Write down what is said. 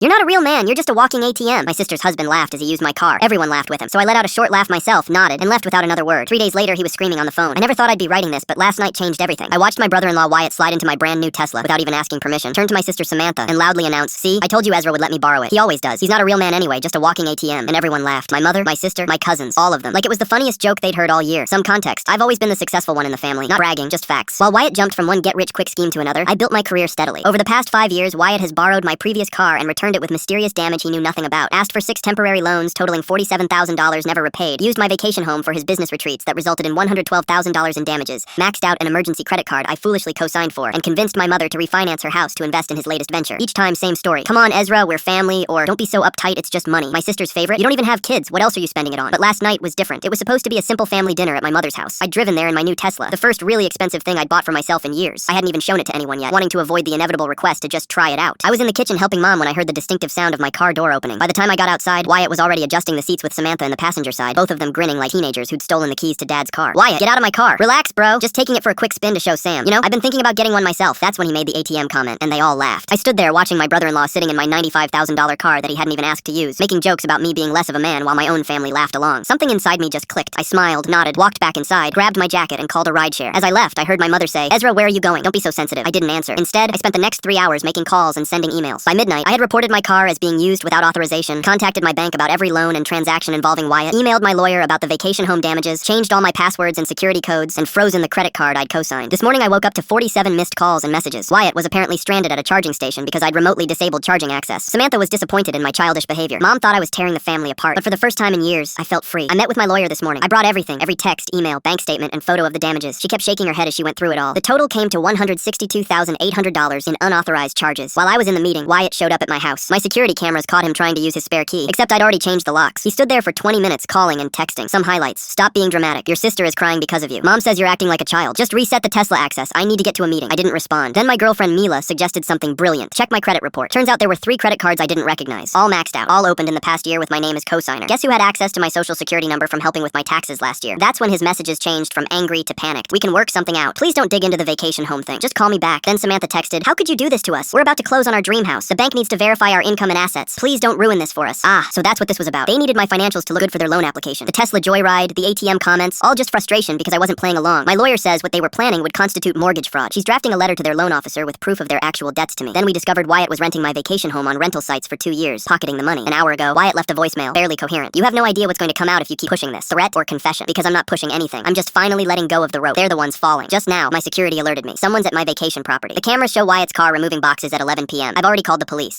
"You're not a real man, you're just a walking ATM." My sister's husband laughed as he used my car. Everyone laughed with him, so I let out a short laugh myself, nodded, and left without another word. 3 days later, he was screaming on the phone. I never thought I'd be writing this, but last night changed everything. I watched my brother-in-law Wyatt slide into my brand new Tesla without even asking permission, turned to my sister Samantha, and loudly announced, "See, I told you Ezra would let me borrow it. He always does. He's not a real man anyway, just a walking ATM." And everyone laughed. My mother, my sister, my cousins, all of them. Like it was the funniest joke they'd heard all year. Some context. I've always been the successful one in the family. Not bragging, just facts. While Wyatt jumped from one get-rich-quick scheme to another, I built my career steadily. Over the past 5 years, Wyatt has borrowed my previous car and returned it with mysterious damage he knew nothing about. Asked for 6 temporary loans totaling $47,000 never repaid. Used my vacation home for his business retreats that resulted in $112,000 in damages. Maxed out an emergency credit card I foolishly co-signed for, and convinced my mother to refinance her house to invest in his latest venture. Each time, same story. "Come on, Ezra, we're family," or "Don't be so uptight, it's just money." My sister's favorite: "You don't even have kids, what else are you spending it on?" But last night was different. It was supposed to be a simple family dinner at my mother's house. I'd driven there in my new Tesla, the first really expensive thing I'd bought for myself in years. I hadn't even shown it to anyone yet, wanting to avoid the inevitable request to just try it out. I was in the kitchen helping Mom when I heard the distinctive sound of my car door opening. By the time I got outside, Wyatt was already adjusting the seats with Samantha in the passenger side, both of them grinning like teenagers who'd stolen the keys to Dad's car. "Wyatt, get out of my car." "Relax, bro. Just taking it for a quick spin to show Sam. You know, I've been thinking about getting one myself." That's when he made the ATM comment, and they all laughed. I stood there watching my brother-in-law sitting in my $95,000 car that he hadn't even asked to use, making jokes about me being less of a man while my own family laughed along. Something inside me just clicked. I smiled, nodded, walked back inside, grabbed my jacket, and called a rideshare. As I left, I heard my mother say, "Ezra, where are you going? Don't be so sensitive." I didn't answer. Instead, I spent the next 3 hours making calls and sending emails. By midnight, I had reported my car as being used without authorization, contacted my bank about every loan and transaction involving Wyatt, emailed my lawyer about the vacation home damages, changed all my passwords and security codes, and frozen the credit card I'd co-signed. This morning I woke up to 47 missed calls and messages. Wyatt was apparently stranded at a charging station because I'd remotely disabled charging access. Samantha was disappointed in my childish behavior. Mom thought I was tearing the family apart, but for the first time in years, I felt free. I met with my lawyer this morning. I brought everything, every text, email, bank statement, and photo of the damages. She kept shaking her head as she went through it all. The total came to $162,800 in unauthorized charges. While I was in the meeting, Wyatt showed up at my house. My security cameras caught him trying to use his spare key, except I'd already changed the locks. He stood there for 20 minutes calling and texting. Some highlights: "Stop being dramatic. Your sister is crying because of you. Mom says you're acting like a child. Just reset the Tesla access. I need to get to a meeting." I didn't respond. Then my girlfriend Mila suggested something brilliant. "Check my credit report." Turns out there were 3 credit cards I didn't recognize. All maxed out. All opened in the past year with my name as co-signer. Guess who had access to my social security number from helping with my taxes last year? That's when his messages changed from angry to panicked. "We can work something out. Please don't dig into the vacation home thing. Just call me back." Then Samantha texted, "How could you do this to us? We're about to close on our dream house. The bank needs to verify our income and assets. Please don't ruin this for us." So that's what this was about. They needed my financials to look good for their loan application. The Tesla joyride, the ATM comments, all just frustration because I wasn't playing along. My lawyer says what they were planning would constitute mortgage fraud. She's drafting a letter to their loan officer with proof of their actual debts to me. Then we discovered Wyatt was renting my vacation home on rental sites for 2 years, pocketing the money. An hour ago, Wyatt left a voicemail, barely coherent. "You have no idea what's going to come out if you keep pushing this. Threat or confession?" Because I'm not pushing anything. I'm just finally letting go of the rope. They're the ones falling. Just now, my security alerted me. Someone's at my vacation property. The cameras show Wyatt's car removing boxes at 11 p.m. I've already called the police.